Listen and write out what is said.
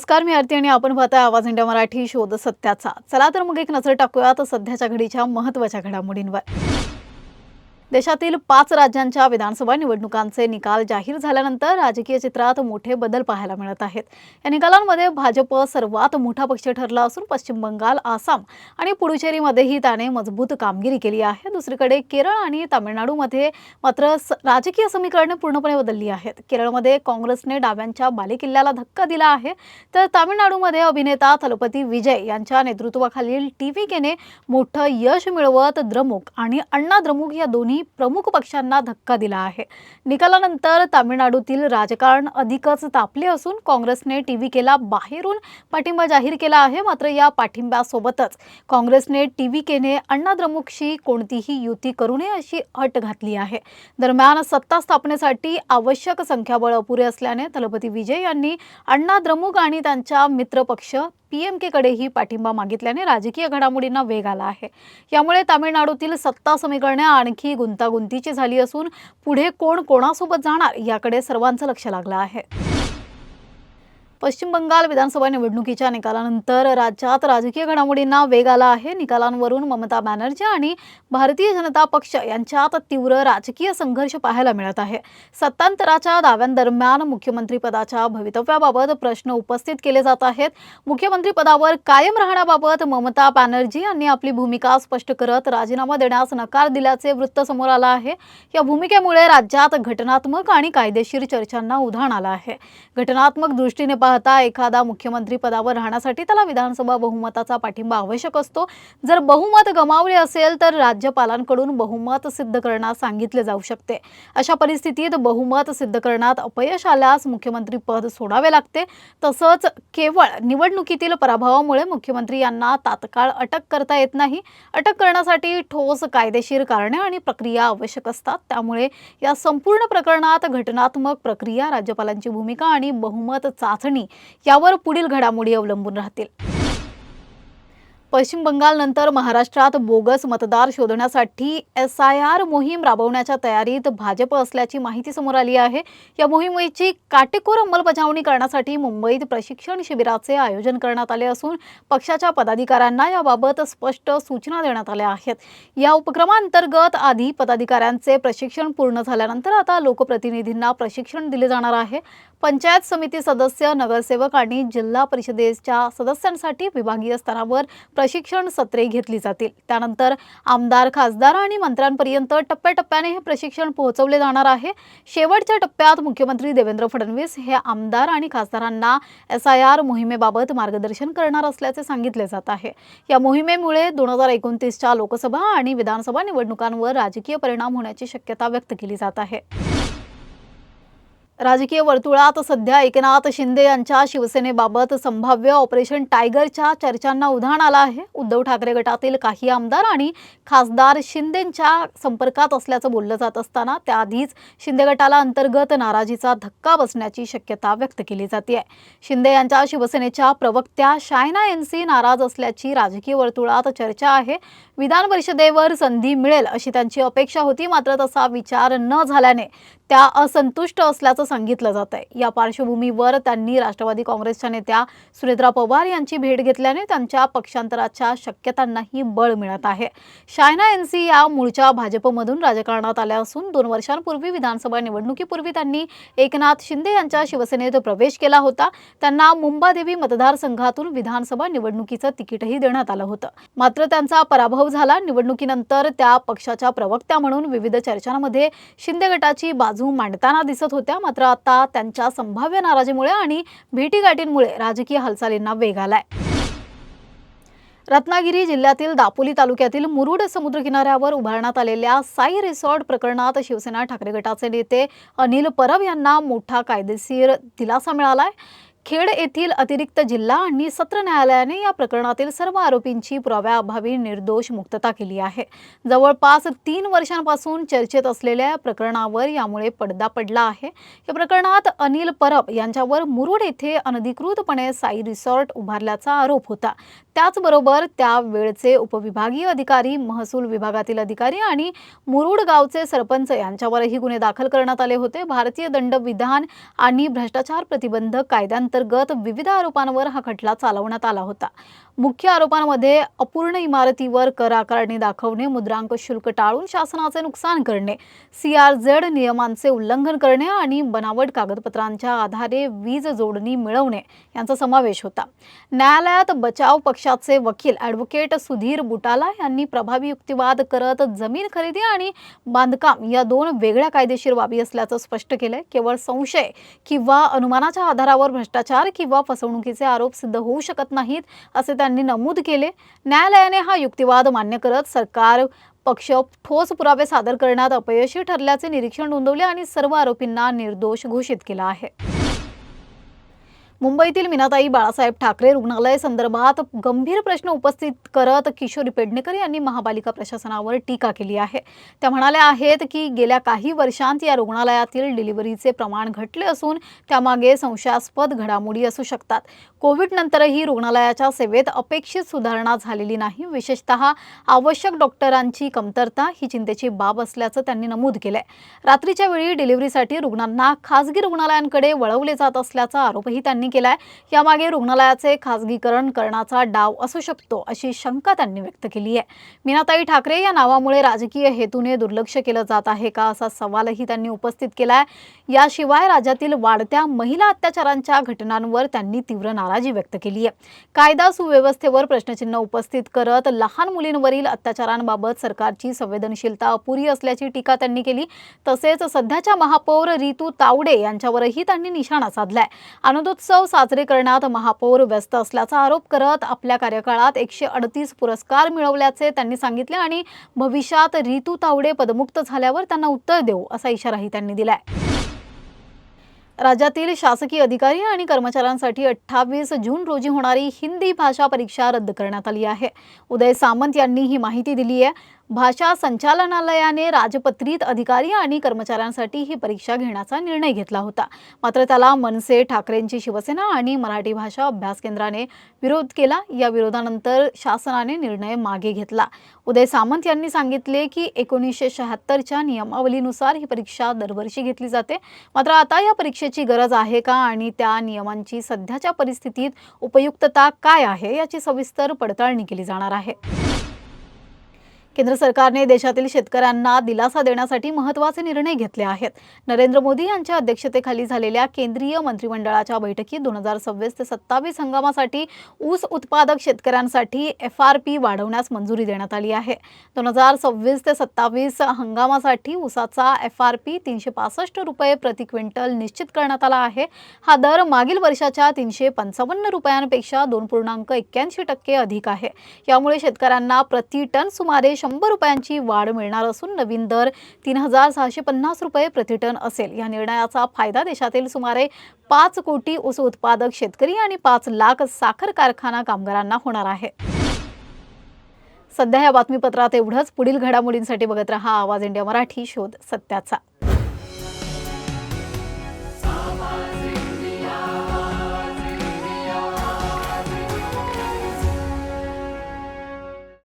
नमस्कार, मी आरती आणि आपण पाहताय आवाज इंडिया मराठी शोध सत्याचा। चला तर मग एक नजर टाकूयात सध्याच्या घडीच्या महत्त्वाच्या घडामोडींवर। देशातील 5 राज्यांच्या विधानसभा निवडणुकांचे निकाल जाहीर झाल्यानंतर राजकीय चित्रात मोठे बदल पाहायला मिळत आहेत। या निकालांमध्ये भाजप सर्वात मोठा पक्ष ठरला असून पश्चिम बंगाल, आसाम आणि पुडुचेरीमध्येही त्याने मजबूत कामगिरी केली आहे। दुसरीकडे केरळ आणि तामिळनाडूमध्ये मात्र राजकीय समीकरणे पूर्णपणे बदलली आहेत। केरळमध्ये काँग्रेसने डाव्यांच्या बालेकिल्ल्याला धक्का दिला आहे, तर तामिळनाडूमध्ये अभिनेता थलपती विजय यांच्या नेतृत्वाखालील टीव्हीकेने मोठं यश मिळवत द्रमुक आणि अण्णा द्रमुक या दोन्ही प्रमुख पक्षांना धक्का दिला आहे। निकालानंतर तामिळनाडूतील राजकारण अधिकच तापले असून काँग्रेसने टीव्हीकेला बाहेरून पाठिंबा जाहीर केला आहे। मात्र या पाठिंब्यासोबतच काँग्रेसने टीव्हीकेने अण्णा द्रमुकशी कोणतीही युती करू नये अशी अट घातली आहे। दरम्यान सत्ता स्थापनेसाठी आवश्यक संख्याबळ अपुरे असल्याने थलपती विजय यांनी अण्णा द्रमुक आणि त्यांच्या मित्रपक्ष पीएमके कडेही पाठिंबा मागितल्याने राजकीय घडामोडींना वेग आला आहे। यामुळे तामिळनाडूतील सत्ता समीकरणे आणखी गुंतागुंतीची झाली असून पुढे कोण कोणासोबत जाणार याकडे सर्वांचं लक्ष लागलं आहे। पश्चिम बंगाल विधानसभा निवडणुकीच्या निकालानंतर राज्यात राजकीय घडामोडींना वेग आला आहे। निकालांवरून ममता बॅनर्जी आणि भारतीय जनता पक्ष यांच्यात तीव्र राजकीय संघर्ष पाहायला मिळत आहे। सत्तांतराच्या दाव्यांदरम्यान मुख्यमंत्री पदाच्या भवितव्याबाबत प्रश्न उपस्थित केले जात आहेत। मुख्यमंत्री पदावर कायम राहण्याबाबत ममता बॅनर्जी यांनी आपली भूमिका स्पष्ट करत राजीनामा देण्यास नकार दिल्याचे वृत्त समोर आलं आहे। या भूमिकेमुळे राज्यात घटनात्मक आणि कायदेशीर चर्चांना उधाण आलं आहे। घटनात्मक दृष्टीने पाहता एखादा मुख्यमंत्री पदावर राहण्यासाठी त्याला विधानसभा बहुमताचा पाठिंबा आवश्यक असतो। जर बहुमत गमावले असेल तर राज्यपालांकडून बहुमत सिद्ध करण्यास सांगितले जाऊ शकते। अशा परिस्थितीत बहुमत सिद्ध करण्यात अपयश आल्यास मुख्यमंत्री पद सोडावे लागते। तसंच केवळ निवडणुकीतील पराभवामुळे मुख्यमंत्री यांना तात्काळ अटक करता येत नाही। अटक करण्यासाठी ठोस कायदेशीर कारणे आणि प्रक्रिया आवश्यक असतात। त्यामुळे या संपूर्ण प्रकरणात घटनात्मक प्रक्रिया, राज्यपालांची भूमिका आणि बहुमत चाचणी यावर पुढील घडामोडी अवलंबून राहतील। पश्चिम बंगालनंतर महाराष्ट्रात बोगस मतदार शोधण्यासाठी SIR मोहीम राबवण्याच्या तयारीत भाजप असल्याची माहिती समोर आली आहे। या मोहिमेची काटेकोर अंमलबजावणी करण्यासाठी मुंबईत प्रशिक्षण शिबिराचे आयोजन करण्यात आले असून पक्षाच्या पदाधिकाऱ्यांना याबाबत स्पष्ट सूचना देण्यात आल्या आहेत। या उपक्रमांतर्गत आधी पदाधिकाऱ्यांचे प्रशिक्षण पूर्ण झाल्यानंतर आता लोकप्रतिनिधींना प्रशिक्षण दिले जाणार आहे। पंचायत समिती सदस्य, नगरसेवक आणि जिल्हा परिषदेच्या सदस्यांसाठी विभागीय स्तरावर प्रशिक्षण सत्रे घेतली जातील। त्यानंतर आमदार, खासदार आणि मंत्र्यांपर्यंत टप्प्याटप्प्याने हे प्रशिक्षण पोहोचवले जाणार आहे। शेवटच्या टप्प्यात मुख्यमंत्री देवेंद्र फडणवीस हे आमदार आणि खासदारांना SIR मोहिमेबाबत मार्गदर्शन करणार असल्याचे सांगितले जात आहे। या मोहिमेमुळे 2029च्या लोकसभा आणि विधानसभा निवडणुकांवर राजकीय परिणाम होण्याची शक्यता व्यक्त केली जात आहे। राजकीय वर्तुळात सध्या एकनाथ शिंदे यांच्या शिवसेनेबाबत संभाव्य ऑपरेशन टायगरच्या चर्चांना उधाण आलं आहे। उद्धव ठाकरे गटातील काही आमदार आणि खासदार शिंदेंच्या संपर्कात असल्याचं बोललं जात असताना त्याआधीच शिंदे गटाला अंतर्गत नाराजीचा धक्का बसण्याची शक्यता व्यक्त केली जाते। शिंदे यांच्या शिवसेनेच्या प्रवक्त्या शायना NC नाराज असल्याची राजकीय वर्तुळात चर्चा आहे। विधान परिषदेवर संधी मिळेल अशी त्यांची अपेक्षा होती, मात्र तसा विचार न झाल्याने त्या असंतुष्ट असल्याचं सांगितलं जात आहे। या पार्श्वभूमीवर त्यांनी राष्ट्रवादी काँग्रेसच्या नेत्या सुनेत्रा पवार यांची भेट घेतल्याने त्यांच्या पक्षांतराच्या शक्यतांनाही बळ मिळत आहे। शायना NC या मूळच्या भाजपमधून राजकारणात आल्या असून 2 वर्षांपूर्वी विधानसभा निवडणुकीपूर्वी त्यांनी एकनाथ शिंदे यांच्या शिवसेनेत प्रवेश केला होता। त्यांना मुंबादेवी मतदारसंघातून विधानसभा निवडणुकीचं तिकीटही देण्यात आलं होतं, मात्र त्यांचा पराभव झाला। निवडणुकीनंतर त्या पक्षाच्या प्रवक्त्या म्हणून विविध चर्चांमध्ये शिंदे गटाची बाजू मांडताना दिसत होत्या, मात्र आता त्यांच्या संभाव्य नाराजीमुळे आणि भेटीगाठींमुळे राजकीय हालचालींना वेग आलाय। रत्नागिरी जिल्ह्यातील दापोली तालुक्यातील मुरुड समुद्रकिनाऱ्यावर उभारण्यात आलेल्या साई रिसॉर्ट प्रकरणात शिवसेना ठाकरे गटाचे नेते अनिल परब यांना मोठा कायदेशीर दिलासा मिळालाय। खेड येथील अतिरिक्त जिल्हा आणि सत्र न्यायालयाने या प्रकरणातील सर्व आरोपींची पुराव्याअभावी निर्दोष मुक्तता केली आहे। जवळपास 3 वर्षांपासून चर्चेत असलेल्या या प्रकरणावर यामुळे पडदा पडला आहे। या प्रकरणात अनिल परब यांच्यावर मुरुड येथे अनधिकृतपणे साई रिसॉर्ट उभारल्याचा आरोप होता। त्याचबरोबर त्या वेळचे उपविभागीय अधिकारी, महसूल विभागातील अधिकारी आणि मुरुड गावचे सरपंच यांच्यावरही गुन्हे दाखल करण्यात आले होते. भारतीय दंडविधान आणि भ्रष्टाचार प्रतिबंधक कायद्यांतर्गत विविध आरोपांवर हा खटला चालवण्यात आला होता. मुख्य आरोपांमध्ये अपूर्ण इमारतीवर कर आकारणी दाखवणे, मुद्रांक शुल्क टाळून शासनाचे नुकसान करणे, CRZ नियमांचे उल्लंघन करणे आणि बनावट कागदपत्रांच्या आधारे वीज जोडणी मिळवणे यांचा समावेश होता. न्यायालयात बचाव पक्षाचे वकील ॲडव्होकेट सुधीर बुटाला यांनी प्रभावी युक्तिवाद करत जमीन खरेदी आणि बांधकाम या दोन वेगळ्या कायदेशीर बाबी असल्याचं स्पष्ट केलंय. केवळ संशय किंवा अनुमानाच्या आधारावर भ्रष्टाचार किंवा फसवणुकीचे आरोप सिद्ध होऊ शकत नाहीत, असे त्यांनी नमूद केले. न्यायालयाने हा युक्तिवाद मान्य करत सरकार पक्ष ठोस पुरावे सादर करण्यात अपयशी ठरल्याचे निरीक्षण नोंदवले आणि सर्व आरोपींना निर्दोष घोषित केलं आहे. मुंबईतील मीनाताई बाळासाहेब ठाकरे रुग्णालय संदर्भात गंभीर प्रश्न उपस्थित करत किशोरी पेडणेकर यांनी महापालिका प्रशासनावर टीका केली आहे. त्या म्हणाल्या आहेत की गेल्या काही वर्षांत या रुग्णालयातील डिलिव्हरीचे प्रमाण घटले असून त्यामागे संशयास्पद घडामोडी असू शकतात. कोविड नंतरही रुग्णालयाच्या सेवेत अपेक्षित सुधारणा झालेली नाही. विशेषतः आवश्यक डॉक्टरांची कमतरता ही चिंतेची बाब असल्याचं त्यांनी नमूद केलंय. रात्रीच्या वेळी डिलिव्हरीसाठी रुग्णांना खासगी रुग्णालयांकडे वळवले जात असल्याचा आरोपही त्यांनी केलाय. यामागे रुग्णालयाचे खासगीकरण करण्याचा डाव असू शकतो अशी शंका त्यांनी व्यक्त केली आहे. मीनाताई ठाकरे या नावामुळे राजकीय हेतूने दुर्लक्ष केलं जात आहे का असा सवालही त्यांनी उपस्थित केलाय. याशिवाय राज्यातील वाढत्या महिला अत्याचारांच्या घटनांवर त्यांनी तीव्र नाराजी व्यक्त केली आहे. कायदा सुव्यवस्थेवर प्रश्नचिन्ह उपस्थित करत लहान मुलींवरील अत्याचारांबाबत सरकारची संवेदनशीलता अपुरी असल्याची टीका त्यांनी केली. तसेच सध्याच्या महापौर रितू तावडे यांच्यावरही त्यांनी निशाणा साधलाय. आनंदोत्सव साजरे करण्यात महापौर व्यस्त असल्याचा आरोप करत आपल्या कार्यकाळात 138 पुरस्कार मिळवल्याचे त्यांनी सांगितले आणि भविष्यात रितू तावडे पदमुक्त झाल्यावर त्यांना उत्तर देऊ असा इशाराही त्यांनी दिलाय. राज्यातील शासकीय अधिकारी आणि कर्मचाऱ्यांसाठी 28 जून रोजी होणारी हिंदी भाषा परीक्षा रद्द करण्यात आली आहे. उदय सामंत यांनी ही माहिती दिली आहे. भाषा संचालनालयाने राजपत्रित अधिकारी आणि कर्मचाऱ्यांसाठी ही परीक्षा घेण्याचा निर्णय घेतला होता. मात्र त्याला मनसे, ठाकरेंची शिवसेना आणि मराठी भाषा अभ्यास केंद्राने विरोध केला. या विरोधानंतर शासनाने निर्णय मागे घेतला. उदय सामंत यांनी सांगितले की 1976च्या नियमावलीनुसार ही परीक्षा दरवर्षी घेतली जाते. मात्र आता या परीक्षेची गरज आहे का आणि त्या नियमांची सध्याच्या परिस्थितीत उपयुक्तता काय आहे याची सविस्तर पडताळणी केली जाणार आहे. केंद्र सरकारने देशातील शेतकऱ्यांना दिलासा देण्यासाठी महत्त्वाचे निर्णय घेतले आहेत. नरेंद्र मोदी यांच्या अध्यक्षतेखाली झालेल्या केंद्रीय मंत्रिमंडळाच्या बैठकीत 2026 ते 27 हंगामासाठी ऊस उत्पादक शेतकऱ्यांसाठी FRP वाढवण्यास मंजुरी देण्यात आली आहे. 2026 ते 27 हंगामासाठी ऊसाचा FRP 365 रुपये प्रति क्विंटल निश्चित करण्यात आला आहे. हा दर मागील वर्षाच्या 355 रुपयांपेक्षा 2.81% अधिक आहे. यामुळे शेतकऱ्यांना प्रति टन सुमारे 100 रुपयांची वाढ मिळणार असून नवीन दर 3650 रुपये प्रति टन असेल. या निर्णयाचा फायदा देशातील सुमारे 5 कोटी ऊस उत्पादक शेतकरी आणि 5 लाख साखर कारखाना कामगारांना होणार आहे. सध्या या बातमीपत्रात एवढंच. पुढील घडामोडींसाठी बघत रहा आवाज इंडिया मराठी, शोध सत्याचा.